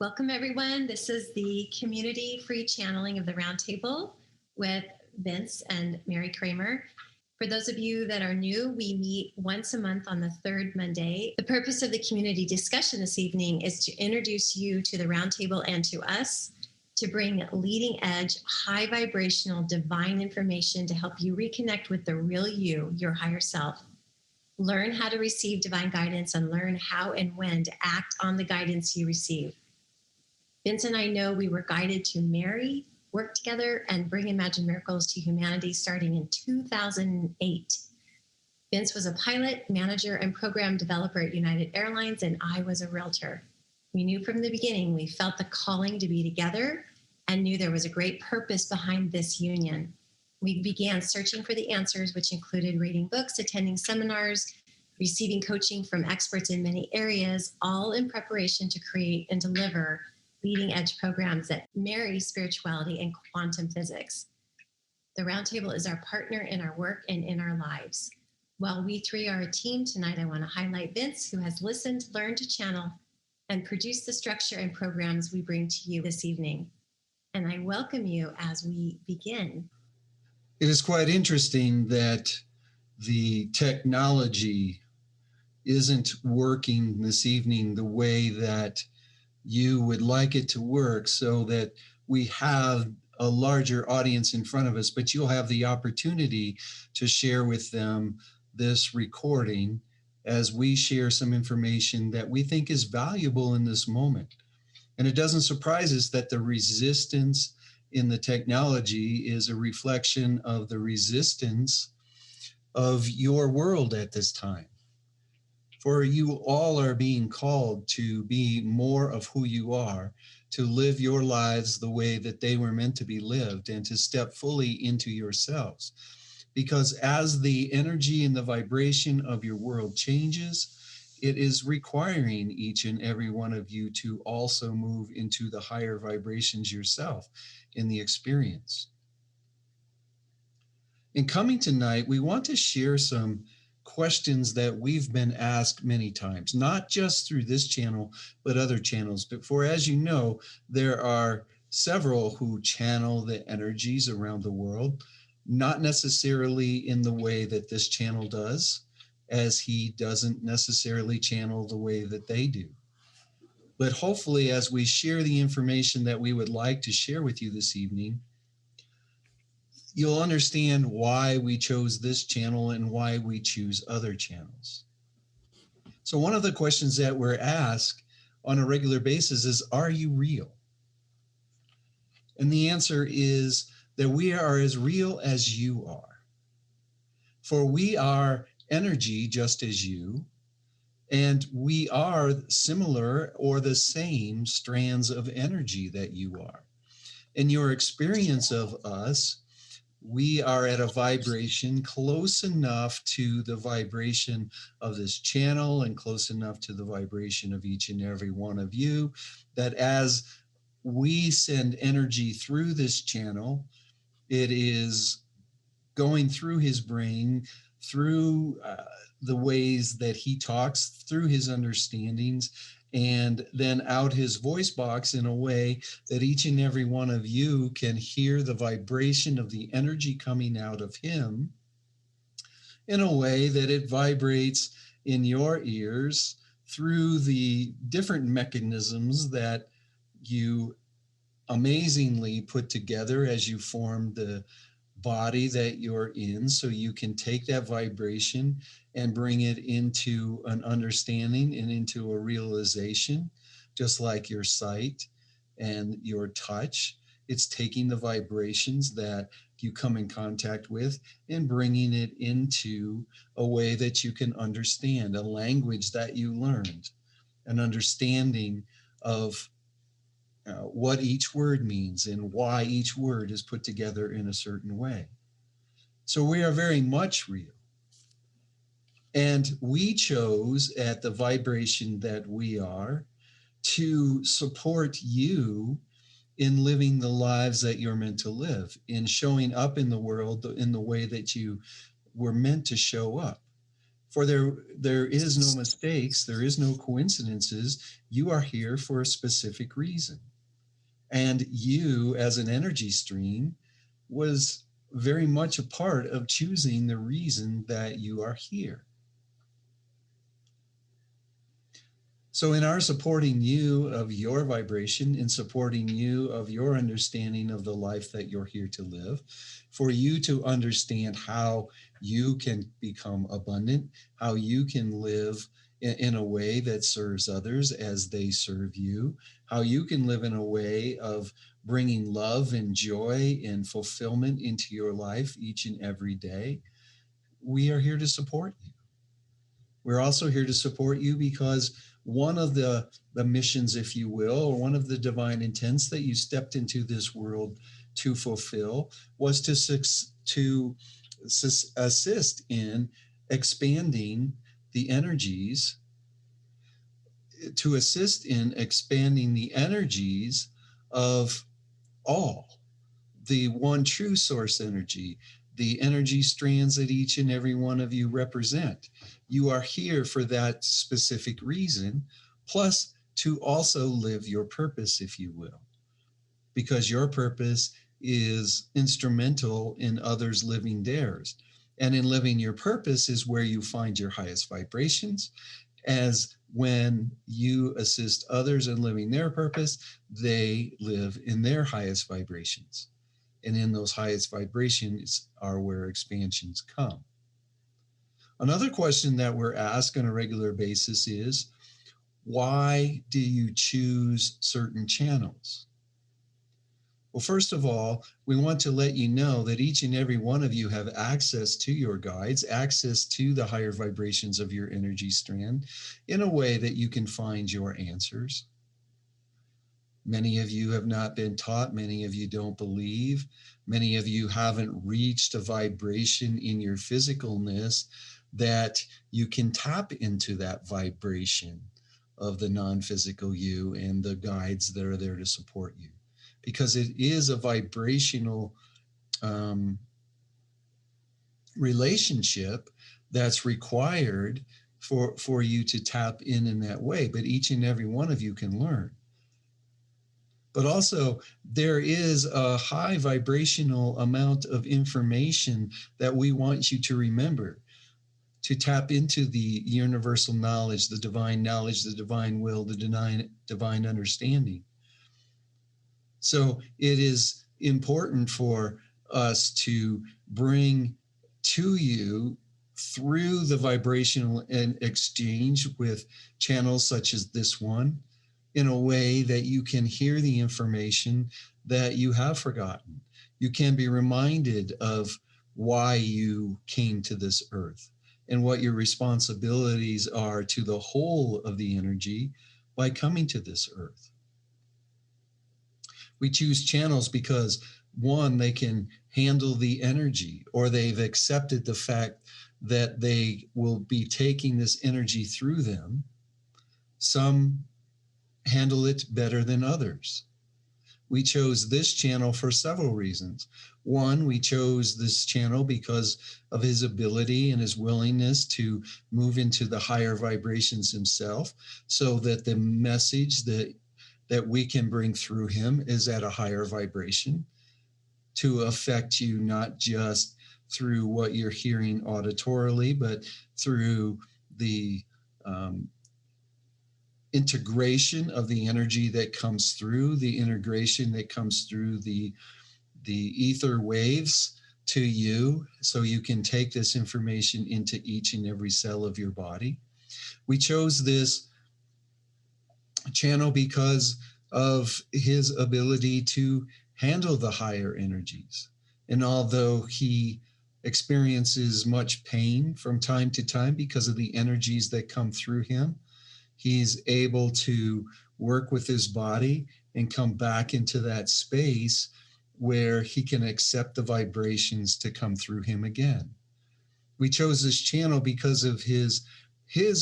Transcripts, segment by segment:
Welcome, everyone. This is the community free channeling of the Roundtable with Vince and Mary Kramer. For those of you that are new, we meet once a month on the third Monday. The purpose of the community discussion this evening is to introduce you to the Roundtable and to us, to bring leading edge, high vibrational, divine information to help you reconnect with the real you, your higher self. Learn how to receive divine guidance and learn how and when to act on the guidance you receive. Vince and I know we were guided to marry, work together, and bring Imagine Miracles to humanity starting in 2008. Vince was a pilot, manager, and program developer at United Airlines, and I was a realtor. We knew from the beginning we felt the calling to be together and knew there was a great purpose behind this union. We began searching for the answers, which included reading books, attending seminars, receiving coaching from experts in many areas, all in preparation to create and deliver leading edge programs that marry spirituality and quantum physics. The Roundtable is our partner in our work and in our lives. While we three are a team tonight, I want to highlight Vince, who has listened, learned to channel, and produce the structure and programs we bring to you this evening. And I welcome you as we begin. It is quite interesting that the technology isn't working this evening the way that you would like it to work, so that we have a larger audience in front of us, but you'll have the opportunity to share with them this recording as we share some information that we think is valuable in this moment. And it doesn't surprise us that the resistance in the technology is a reflection of the resistance of your world at this time. For you all are being called to be more of who you are, to live your lives the way that they were meant to be lived, and to step fully into yourselves. Because as the energy and the vibration of your world changes, it is requiring each and every one of you to also move into the higher vibrations yourself in the experience. In coming tonight, we want to share some questions that we've been asked many times, not just through this channel, but other channels. But for, as you know, there are several who channel the energies around the world, not necessarily in the way that this channel does, as he doesn't necessarily channel the way that they do. But hopefully, as we share the information that we would like to share with you this evening, you'll understand why we chose this channel and why we choose other channels. So one of the questions that we're asked on a regular basis is, are you real? And the answer is that we are as real as you are. For we are energy just as you, and we are similar or the same strands of energy that you are. In your experience of us, we are at a vibration close enough to the vibration of this channel and close enough to the vibration of each and every one of you, that as we send energy through this channel, it is going through his brain, through the ways that he talks, through his understandings, and then out his voice box in a way that each and every one of you can hear the vibration of the energy coming out of him in a way that it vibrates in your ears through the different mechanisms that you amazingly put together as you form the body that you're in, so you can take that vibration and bring it into an understanding and into a realization, just like your sight and your touch. It's taking the vibrations that you come in contact with and bringing it into a way that you can understand, a language that you learned, an understanding of what each word means and why each word is put together in a certain way. So we are very much real. And we chose at the vibration that we are to support you in living the lives that you're meant to live, in showing up in the world in the way that you were meant to show up. For there is no mistakes, there is no coincidences. You are here for a specific reason. And you, as an energy stream, was very much a part of choosing the reason that you are here. So in our supporting you of your vibration, in supporting you of your understanding of the life that you're here to live, for you to understand how you can become abundant, how you can live in a way that serves others as they serve you, how you can live in a way of bringing love and joy and fulfillment into your life each and every day, we are here to support you. We're also here to support you because one of the missions, if you will, or one of the divine intents that you stepped into this world to fulfill was to assist in expanding the energies, to assist in expanding the energies of all, the one true source energy, the energy strands that each and every one of you represent. You are here for that specific reason, plus to also live your purpose, if you will, because your purpose is instrumental in others living theirs. And in living your purpose is where you find your highest vibrations, as when you assist others in living their purpose, they live in their highest vibrations. And in those highest vibrations are where expansions come. Another question that we're asked on a regular basis is, why do you choose certain channels? Well, first of all, we want to let you know that each and every one of you have access to your guides, access to the higher vibrations of your energy strand in a way that you can find your answers. Many of you have not been taught. Many of you don't believe. Many of you haven't reached a vibration in your physicalness that you can tap into that vibration of the non-physical you and the guides that are there to support you. Because it is a vibrational relationship that's required for you to tap in that way. But each and every one of you can learn. But also, there is a high vibrational amount of information that we want you to remember, to tap into the universal knowledge, the divine will, the divine understanding. So it is important for us to bring to you through the vibrational and exchange with channels such as this one, in a way that you can hear the information that you have forgotten. You can be reminded of why you came to this earth and what your responsibilities are to the whole of the energy by coming to this earth. We choose channels because, one, they can handle the energy, or they've accepted the fact that they will be taking this energy through them. Some handle it better than others. We chose this channel for several reasons. One, we chose this channel because of his ability and his willingness to move into the higher vibrations himself, so that the message that we can bring through him is at a higher vibration to affect you, not just through what you're hearing auditorily, but through the integration of the energy that comes through, the integration that comes through the ether waves to you, so you can take this information into each and every cell of your body. We chose this channel because of his ability to handle the higher energies. And although he experiences much pain from time to time because of the energies that come through him, he's able to work with his body and come back into that space where he can accept the vibrations to come through him again. We chose this channel because of his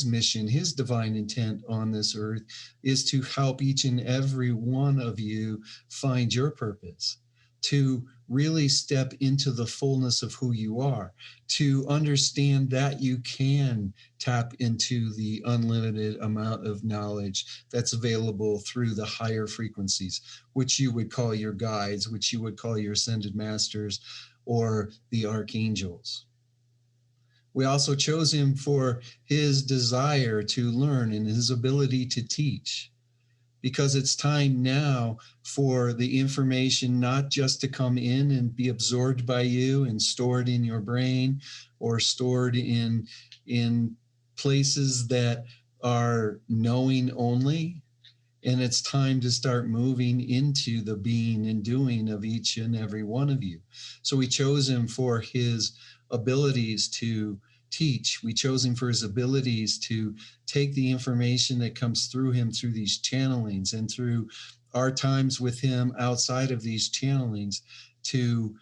mission, his divine intent on this earth is to help each and every one of you find your purpose, to really step into the fullness of who you are, to understand that you can tap into the unlimited amount of knowledge that's available through the higher frequencies, which you would call your guides, which you would call your ascended masters, or the archangels. We also chose him for his desire to learn and his ability to teach, because it's time now for the information not just to come in and be absorbed by you and stored in your brain or stored in places that are knowing only. And it's time to start moving into the being and doing of each and every one of you. So we chose him for his abilities to teach. We chose him for his abilities to take the information that comes through him through these channelings and through our times with him outside of these channelings, to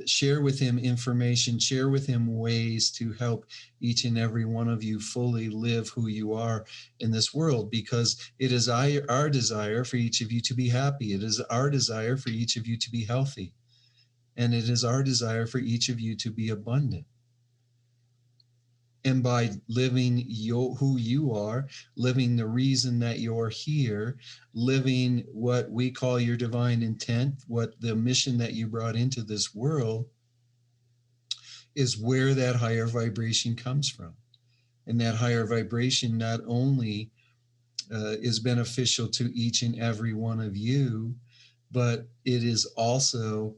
share with him information, share with him ways to help each and every one of you fully live who you are in this world, because it is our desire for each of you to be happy. It is our desire for each of you to be healthy. And it is our desire for each of you to be abundant. And by living who you are, living the reason that you're here, living what we call your divine intent, what the mission that you brought into this world, is where that higher vibration comes from. And that higher vibration not only is beneficial to each and every one of you, but it is also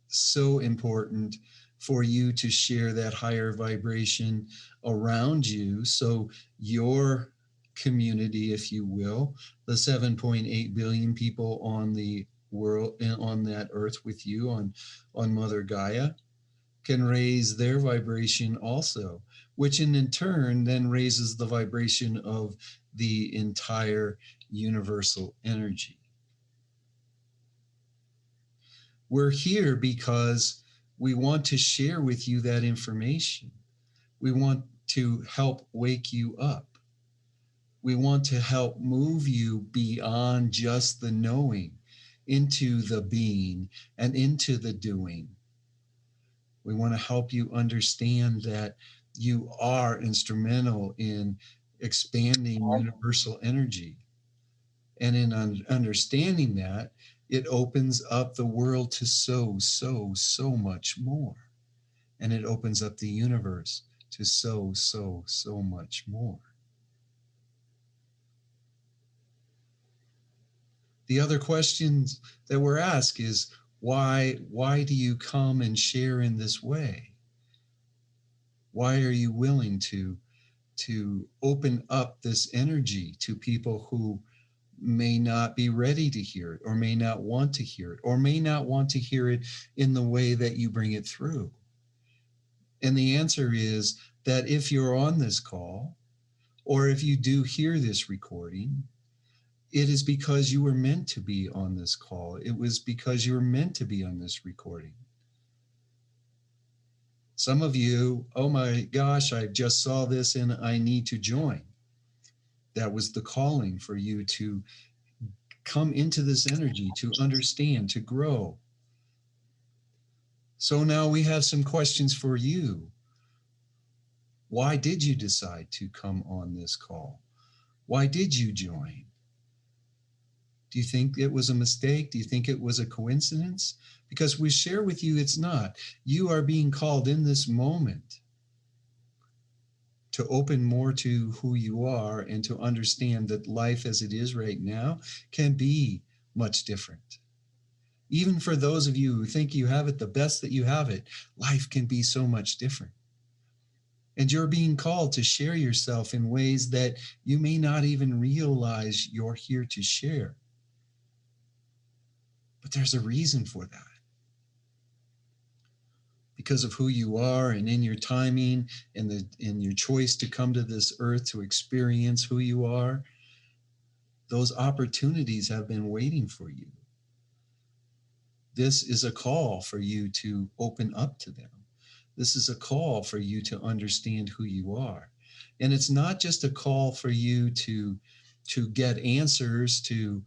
so important for you to share that higher vibration around you. So your community, if you will, the 7.8 billion people on the world, on that earth with you, on Mother Gaia, can raise their vibration also, which in turn then raises the vibration of the entire universal energy. We're here because we want to share with you that information. We want to help wake you up. We want to help move you beyond just the knowing into the being and into the doing. We want to help you understand that you are instrumental in expanding universal energy. And in understanding that, it opens up the world to so much more. And it opens up the universe to so much more. The other questions that we're asked is, why do you come and share in this way? Why are you willing to open up this energy to people who may not be ready to hear it, or may not want to hear it, or may not want to hear it in the way that you bring it through? And the answer is that if you're on this call, or if you do hear this recording, it is because you were meant to be on this call. It was because you were meant to be on this recording. Some of you, oh my gosh, I just saw this and I need to join. That was the calling for you to come into this energy, to understand, to grow. So now we have some questions for you. Why did you decide to come on this call? Why did you join? Do you think it was a mistake? Do you think it was a coincidence? Because we share with you it's not. You are being called in this moment to open more to who you are and to understand that life as it is right now can be much different. Even for those of you who think you have it the best that you have it, life can be so much different. And you're being called to share yourself in ways that you may not even realize you're here to share. But there's a reason for that. Because of who you are, and in your timing, and in your choice to come to this earth to experience who you are, those opportunities have been waiting for you. This is a call for you to open up to them. This is a call for you to understand who you are. And it's not just a call for you to get answers to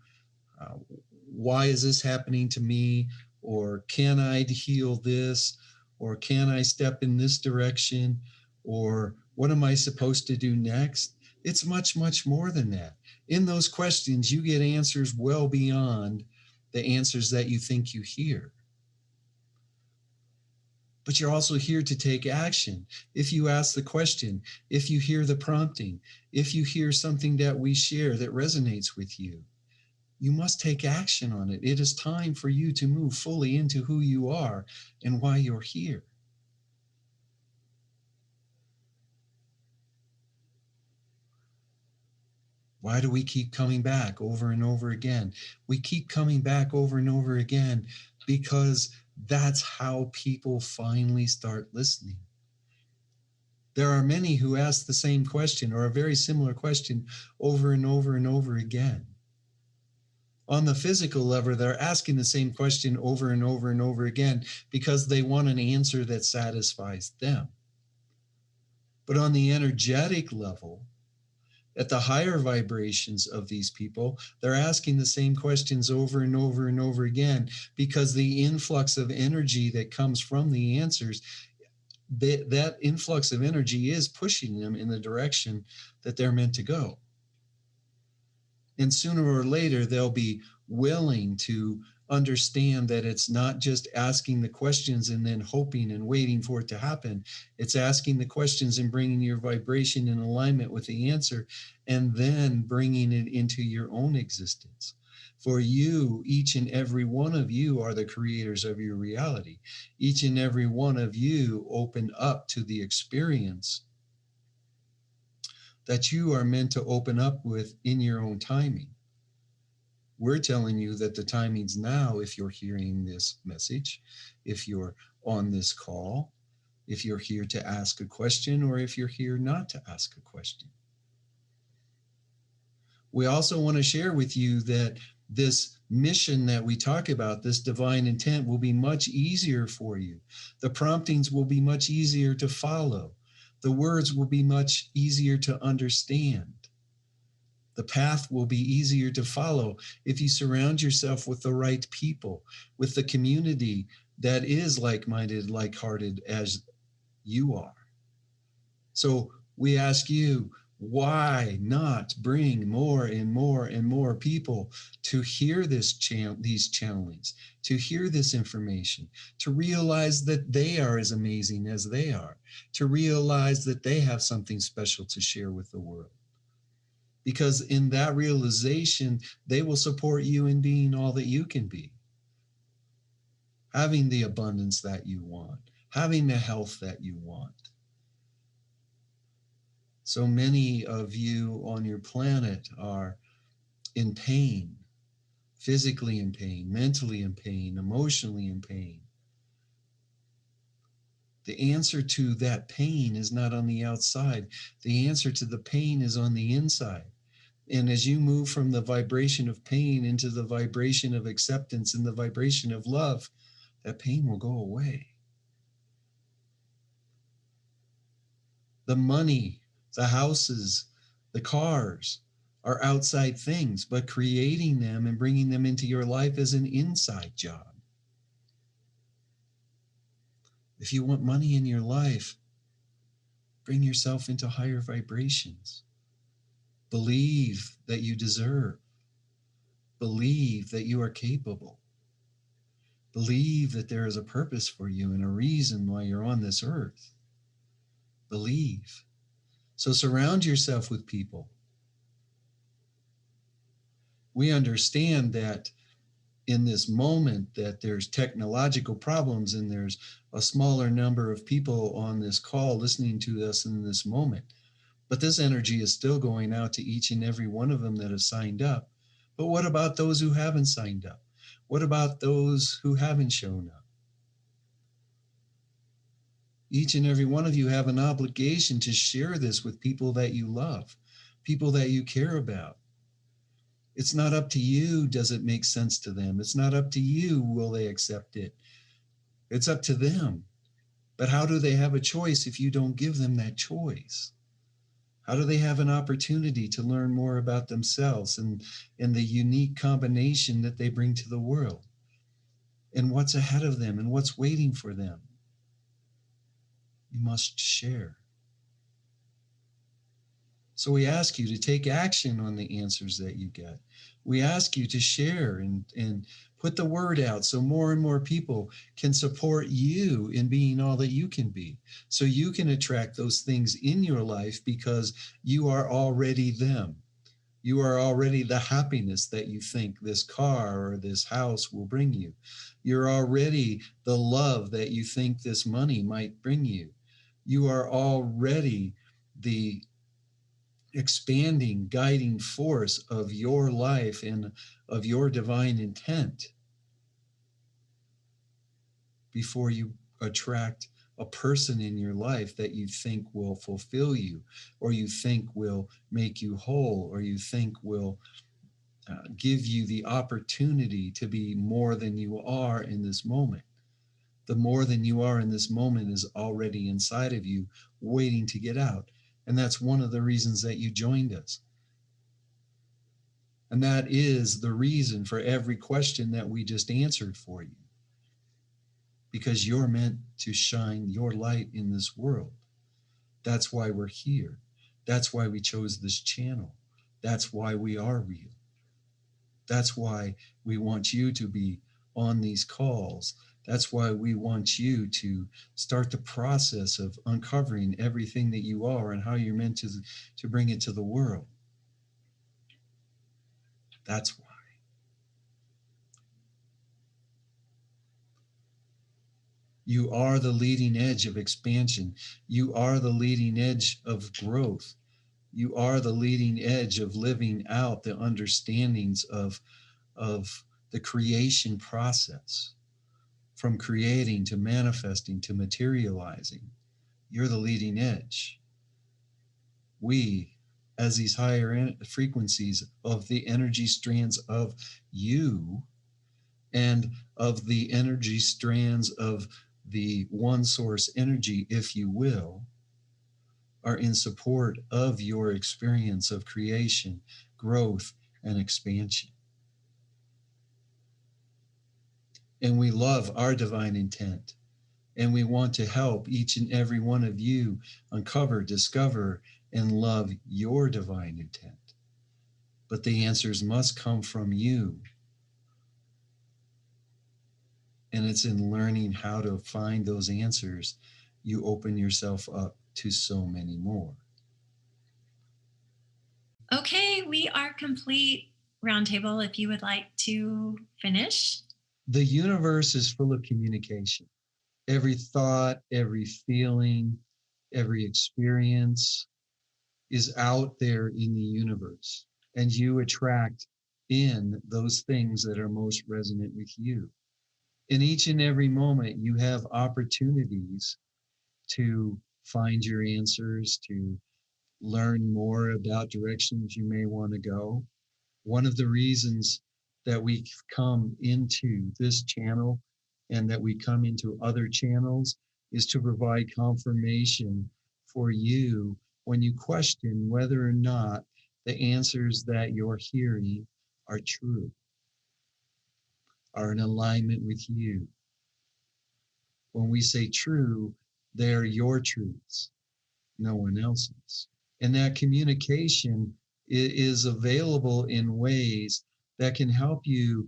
why is this happening to me? or can I heal this, or can I step in this direction, or what am I supposed to do next? It's much, much more than that. In those questions, you get answers well beyond the answers that you think you hear. But you're also here to take action. If you ask the question, if you hear the prompting, if you hear something that we share that resonates with you, you must take action on it. It is time for you to move fully into who you are and why you're here. Why do we keep coming back over and over again? We keep coming back over and over again because that's how people finally start listening. There are many who ask the same question or a very similar question over and over and over again. On the physical level, they're asking the same question over and over and over again because they want an answer that satisfies them. But on the energetic level, at the higher vibrations of these people, they're asking the same questions over and over and over again because the influx of energy that comes from the answers, that influx of energy is pushing them in the direction that they're meant to go. And sooner or later, they'll be willing to understand that it's not just asking the questions and then hoping and waiting for it to happen. It's asking the questions and bringing your vibration in alignment with the answer and then bringing it into your own existence. For you, each and every one of you are the creators of your reality. Each and every one of you open up to the experience that you are meant to open up with in your own timing. We're telling you that the timing's now if you're hearing this message, if you're on this call, if you're here to ask a question, or if you're here not to ask a question. We also want to share with you that this mission that we talk about, this divine intent, will be much easier for you. The promptings will be much easier to follow. The words will be much easier to understand. The path will be easier to follow if you surround yourself with the right people, with the community that is like-minded, like-hearted as you are. So we ask you, why not bring more and more and more people to hear these channelings, to hear this information, to realize that they are as amazing as they are, to realize that they have something special to share with the world. Because in that realization, they will support you in being all that you can be. Having the abundance that you want, having the health that you want. So many of you on your planet are in pain, physically in pain, mentally in pain, emotionally in pain. The answer to that pain is not on the outside. The answer to the pain is on the inside. And as you move from the vibration of pain into the vibration of acceptance and the vibration of love, that pain will go away. The money, the houses, the cars are outside things, but creating them and bringing them into your life is an inside job. If you want money in your life, bring yourself into higher vibrations. Believe that you deserve. Believe that you are capable. Believe that there is a purpose for you and a reason why you're on this earth. Believe. So surround yourself with people. We understand that in this moment that there's technological problems and there's a smaller number of people on this call listening to us in this moment. But this energy is still going out to each and every one of them that have signed up. But what about those who haven't signed up? What about those who haven't shown up? Each and every one of you have an obligation to share this with people that you love, people that you care about. It's not up to you, does it make sense to them? It's not up to you, will they accept it? It's up to them. But how do they have a choice if you don't give them that choice? How do they have an opportunity to learn more about themselves and the unique combination that they bring to the world? and what's ahead of them and what's waiting for them. You must share. So we ask you to take action on the answers that you get. We ask you to share and put the word out so more and more people can support you in being all that you can be. So you can attract those things in your life because you are already them. You are already the happiness that you think this car or this house will bring you. You're already the love that you think this money might bring you. You are already the expanding, guiding force of your life and of your divine intent before you attract a person in your life that you think will fulfill you, or you think will make you whole, or you think will give you the opportunity to be more than you are in this moment. The more than you are in this moment is already inside of you, waiting to get out. And that's one of the reasons that you joined us. And that is the reason for every question that we just answered for you. Because you're meant to shine your light in this world. That's why we're here. That's why we chose this channel. That's why we are real. That's why we want you to be on these calls. That's why we want you to start the process of uncovering everything that you are and how you're meant to bring it to the world. That's why. You are the leading edge of expansion. You are the leading edge of growth. You are the leading edge of living out the understandings of the creation process, from creating to manifesting to materializing. You're the leading edge. We, as these higher frequencies of the energy strands of you and of the energy strands of the one source energy, if you will, are in support of your experience of creation, growth, and expansion. And we love our divine intent. And we want to help each and every one of you uncover, discover, and love your divine intent. But the answers must come from you. And it's in learning how to find those answers, you open yourself up to so many more. Okay, we are complete. Roundtable, if you would like to finish. The universe is full of communication. Every thought, every feeling, every experience is out there in the universe. And you attract in those things that are most resonant with you. In each and every moment, you have opportunities to find your answers, to learn more about directions you may want to go. One of the reasons that we come into this channel and that we come into other channels is to provide confirmation for you when you question whether or not the answers that you're hearing are true, are in alignment with you. When we say true, they're your truths, no one else's. And that communication is available in ways that can help you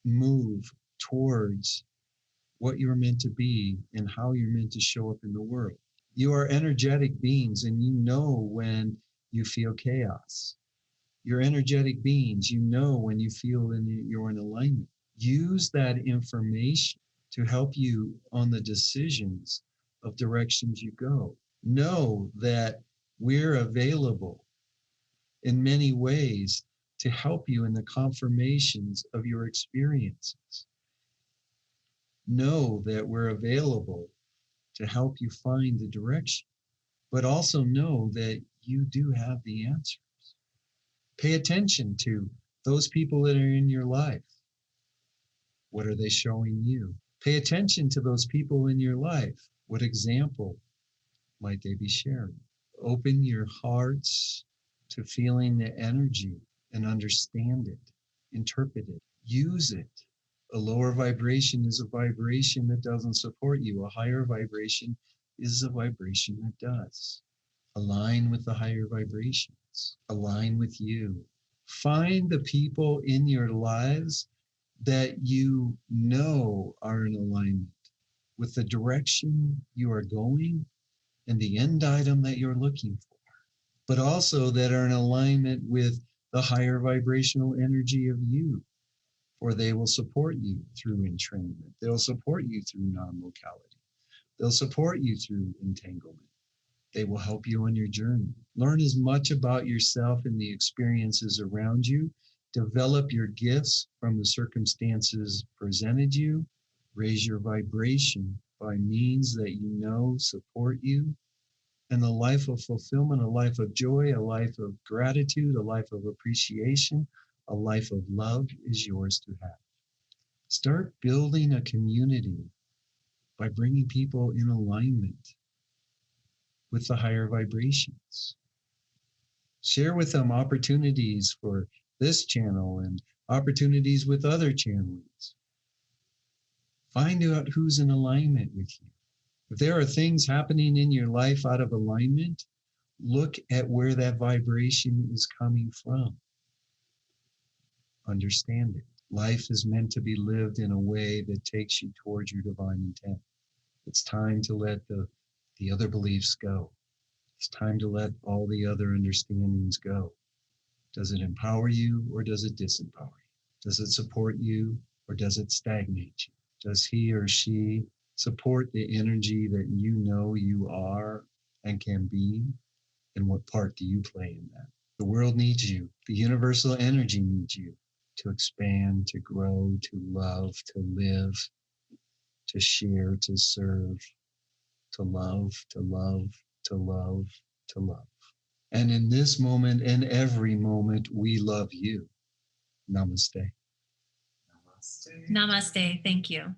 move towards what you're meant to be and how you're meant to show up in the world. You are energetic beings, and you know when you feel chaos. You're energetic beings. You know when you feel you're in alignment. Use that information to help you on the decisions of directions you go. Know that we're available in many ways to help you in the confirmations of your experiences. Know that we're available to help you find the direction, but also know that you do have the answers. Pay attention to those people that are in your life. What are they showing you? Pay attention to those people in your life. What example might they be sharing? Open your hearts to feeling the energy and understand it, interpret it, use it, A lower vibration is a vibration that doesn't support you. A higher vibration is a vibration that does. Align with the higher vibrations. Align with you. Find the people in your lives that you know are in alignment with the direction you are going and the end item that you're looking for, but also that are in alignment with the higher vibrational energy of you, for they will support you through entrainment. They'll support you through non-locality. They'll support you through entanglement. They will help you on your journey. Learn as much about yourself and the experiences around you. Develop your gifts from the circumstances presented you. Raise your vibration by means that you know support you. And a life of fulfillment, a life of joy, a life of gratitude, a life of appreciation, a life of love is yours to have. Start building a community by bringing people in alignment with the higher vibrations. Share with them opportunities for this channel and opportunities with other channels. Find out who's in alignment with you. If there are things happening in your life out of alignment, look at where that vibration is coming from. Understand it. Life is meant to be lived in a way that takes you towards your divine intent. It's time to let the other beliefs go. It's time to let all the other understandings go. Does it empower you or does it disempower you? Does it support you or does it stagnate you? Does he or she support the energy that you know you are and can be? And what part do you play in that? The world needs you. The universal energy needs you to expand, to grow, to love, to live, to share, to serve, to love, to love, to love, to love. And in this moment and every moment, we love you. Namaste. Namaste. Thank you.